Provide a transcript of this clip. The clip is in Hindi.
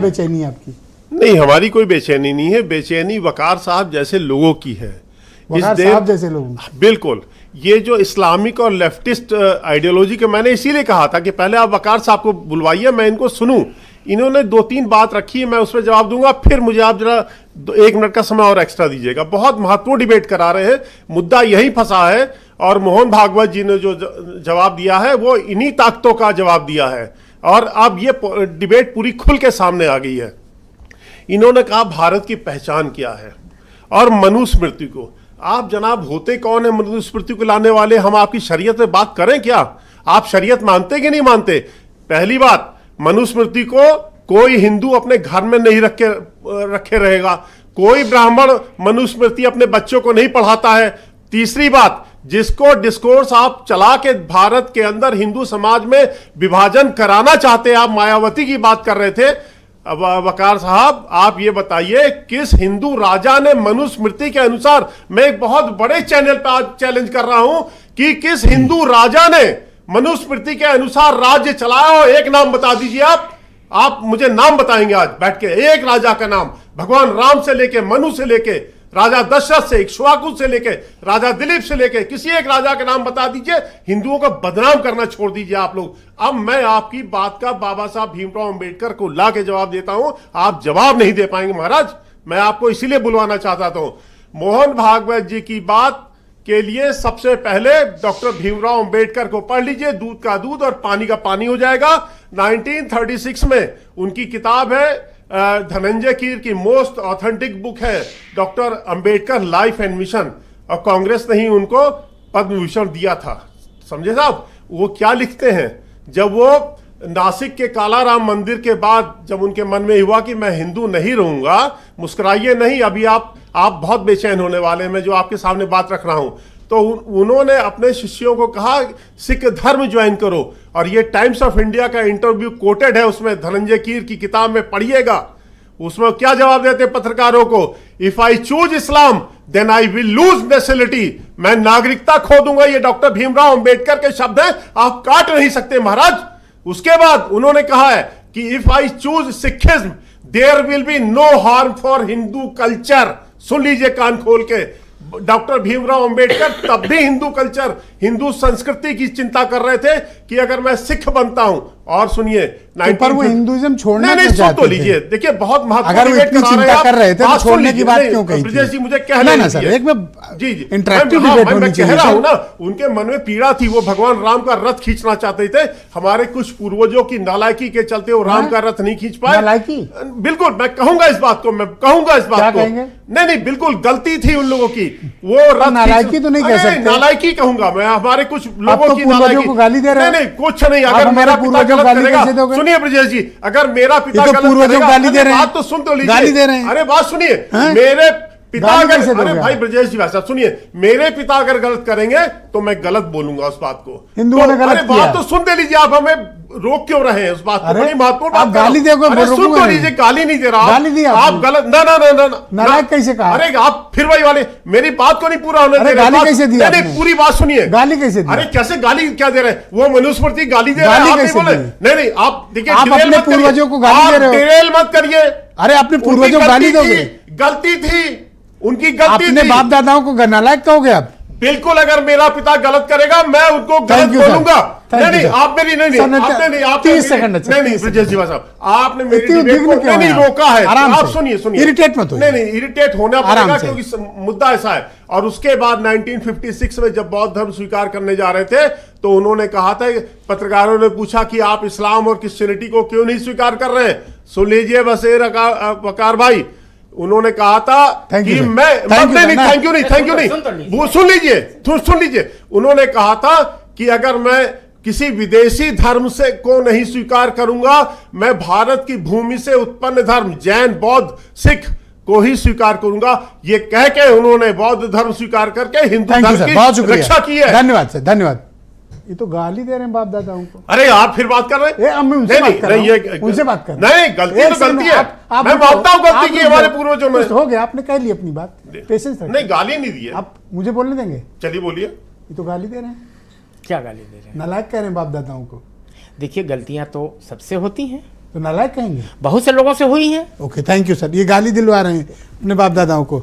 बेचैनी है आपकी? नहीं, हमारी कोई बेचैनी नहीं है। बेचैनी वकार साहब जैसे लोगों की है। वकार साहब जैसे लोगों? बिल्कुल। ये जो इस्लामिक और लेफ्टिस्ट आइडियोलॉजी के, मैंने इसीलिए कहा था कि पहले आप वकार साहब को बुलवाइए, मैं इनको सुनूं। इन्होंने 2-3 बात रखी है, मैं उस पर जवाब दूंगा, फिर मुझे आप जरा 1 मिनट का समय और एक्स्ट्रा दीजिएगा। बहुत महत्वपूर्ण डिबेट करा रहे हैं, मुद्दा यही फंसा है। और मोहन भागवत जी ने जो जवाब दिया है वो इन्हीं ताकतों का जवाब दिया है, और अब ये डिबेट पूरी खुल के सामने आ गई है। इन्होंने कहा भारत की पहचान क्या है और मनुस्मृति को। आप जनाब होते कौन है मनुस्मृति को लाने वाले? हम आपकी शरीयत में बात करें क्या? आप शरीयत मानते कि नहीं मानते? पहली बात, मनुस्मृति को कोई हिंदू अपने घर में नहीं रखे रहेगा। कोई ब्राह्मण मनुस्मृति अपने बच्चों को नहीं पढ़ाता है। तीसरी बात, जिसको डिस्कोर्स आप चला के भारत के अंदर हिंदू समाज में विभाजन कराना चाहते हैं, आप मायावती की बात कर रहे थे। अब वकार साहब आप ये बताइए, किस हिंदू राजा ने मनुस्मृति के अनुसार, मैं एक बहुत बड़े चैनल पर आज चैलेंज कर रहा हूं कि किस हिंदू राजा ने मनुस्मृति के अनुसार राज्य चलाया हो? एक नाम बता दीजिए आप मुझे नाम बताएंगे आज बैठ के, एक राजा का नाम, भगवान राम से लेके, मनु से लेके, राजा दशरथ से, इक्ष्वाकु से लेके, राजा दिलीप से लेके, किसी एक राजा का नाम बता दीजिए। हिंदुओं को बदनाम करना छोड़ दीजिए आप लोग। अब मैं आपकी बात का बाबा साहब भीमराव अंबेडकर को ला के जवाब देता हूं, आप जवाब नहीं दे पाएंगे महाराज। मैं आपको इसीलिए बुलवाना चाहता था। मोहन भागवत जी की बात के लिए सबसे पहले डॉक्टर भीमराव अंबेडकर को पढ़ लीजिए, दूध का दूध और पानी का पानी हो जाएगा। 1936 में उनकी किताब है, धनंजय कीर की मोस्ट ऑथेंटिक बुक है doctor Ambedkar life and mission, और कांग्रेस ने ही उनको पद्म विभूषण दिया था। समझे साहब? वो क्या लिखते हैं, जब वो नासिक के कालाराम मंदिर के बाद जब उनके मन में हुआ कि मैं हिंदू नहीं रहूंगा, मुस्कुराइए नहीं, अभी आप बहुत बेचैन होने वाले हैं, मैं जो आपके सामने बात रख रहा हूं। तो उन्होंने अपने शिष्यों को कहा सिख धर्म ज्वाइन करो, और ये टाइम्स ऑफ इंडिया का इंटरव्यू कोटेड है उसमें, धनंजय कीर की किताब में पढ़िएगा। उसमें क्या जवाब देते पत्रकारों को? If I choose Islam then I will lose nationality, मैं नागरिकता खो दूंगा। ये डॉक्टर भीमराव अंबेडकर के शब्द हैं, आप काट नहीं सकते महाराज। उसके बाद उन्होंने कहा है कि if I choose Sikhism there will be no harm for Hindu culture. सुन लीजिए कान खोल के, डॉक्टर भीमराव अंबेडकर तब भी हिंदू कल्चर, हिंदू संस्कृति की चिंता कर रहे थे कि अगर मैं सिख बनता हूं। और सुनिए, पर वो हिंदुइज्म छोड़ना नहीं, सुन तो लीजिए। देखिए बहुत महत्वपूर्ण, अगर वो इतनी चिंता कर रहे थे तो छोड़ने की बात क्यों कही? ब्रजेश जी मुझे कहना ना सर, एक में जी इंटरेक्टिव डिबेट होनी चाहिए। कह रहा हूं ना, उनके मन में पीड़ा थी, वो भगवान राम का रथ खींचना चाहते थे। हमारे कुछ पूर्वजों की नालायकी के चलते वो राम का रथ नहीं खींच पाए। बिल्कुल, मैं कहूंगा इस बात को, मैं कहूंगा इस बात को। नहीं, बिल्कुल गलती थी उन लोगों की। वो रथ नालायकी तो नहीं कह सकते, नालायकी कहूंगा मैं। हमारे कुछ लोगों की नालायकी को गाली दे रहे हैं। नहीं, कुछ नहीं। अगर मेरा पिता गलत करेगा, सुनिए ब्रजेश जी, अगर मेरा पिता गलत करेगा, गाली दे रहे हैं, बात तो सुन तो लीजिए, गाली दे रहे हैं। अरे बात सुनिए, मेरे पिता अगर, अरे भाई ब्रजेश जी साहब सुनिए, मेरे पिता अगर गलत करेंगे तो मैं गलत बोलूंगा उस बात को। हिंदुओं ने गलत किया। बात तो सुन दे लीजिए, आप हमें रोक क्यों रहे हैं उस बात को? बड़ी महत्वपूर्ण बात। गाली दे, सुन तो लीजिए, गाली नहीं दे रहा, गाली दिया आप गलत। ना नालायक कैसे कहा? अरे आप फिर वही वाले, मेरी बात को नहीं पूरा होने दे रहे। गाली कैसे दिया? नहीं, पूरी बात सुनिए। गाली कैसे दिया? अरे कैसे गाली क्या दे रहे हैं? वो मनुस्मृति गाली दे रहे हैं, आप नहीं बोले। नहीं, आप देखिए, आप अपने पूर्वजों को गाली दे रहे हो। डिरेल मत करिए। अरे अपने पूर्वजों को गाली दोगे? गलती थी, उनकी गलती थी। अपने बाप दादाओं को नालायक कहोगे आप? बिल्कुल, अगर मेरा पिता गलत करेगा मैं उनको गलत बोलूंगा। नहीं, आप मेरी नहीं, आप 30 सेकंड। नहीं ब्रजेश जी साहब, आपने मेरी डिबेट को नहीं रोका है। आप सुनिए, इरिटेट मत होइए। नहीं, इरिटेट होना पड़ेगा क्योंकि मुद्दा ऐसा है। और उसके बाद 1956 में जब बौद्ध धर्म स्वीकार करने जा रहे थे तो उन्होंने कहा था, पत्रकारों ने पूछा कि आप इस्लाम और क्रिश्चियनिटी को क्यों नहीं स्वीकार कर रहे हैं? सुन लीजिए बसेर वकार भाई, उन्होंने कहा था कि मैं थैंक यू नहीं, वो सुन लीजिए, उन्होंने कहा था कि अगर मैं किसी विदेशी धर्म से को नहीं स्वीकार करूंगा, मैं भारत की भूमि से उत्पन्न धर्म जैन, बौद्ध, सिख को ही स्वीकार करूंगा। ये कह के उन्होंने बौद्ध धर्म स्वीकार करके हिंदू धर्म की रक्षा की है। धन्यवाद सर, धन्यवाद। ये तो गाली दे रहे हैं बाप दादाओं को। अरे आप फिर बात कर रहे हैं? उनसे बात कर रहा नहीं, गलती तो गलती है। मैं मानता हूं गलती की हमारे पूर्वजों ने। हो गया, आपने कह ली अपनी बात, पेशेंस रखिए। नहीं, गाली नहीं दी है। आप मुझे बोलने देंगे? चलिए बोलिए। ये तो गाली दे रहे हैं। क्या गाली दे रहे हैं? नालायक कह रहे हैं बाप दादाओं को। देखिए, गलतियां तो सबसे होती हैं। तो नालायक कहेंगे। बहुत से लोगों से हुई है। Okay, thank you sir. ये गाली दिलवा रहे हैं अपने बाप दादाओं को।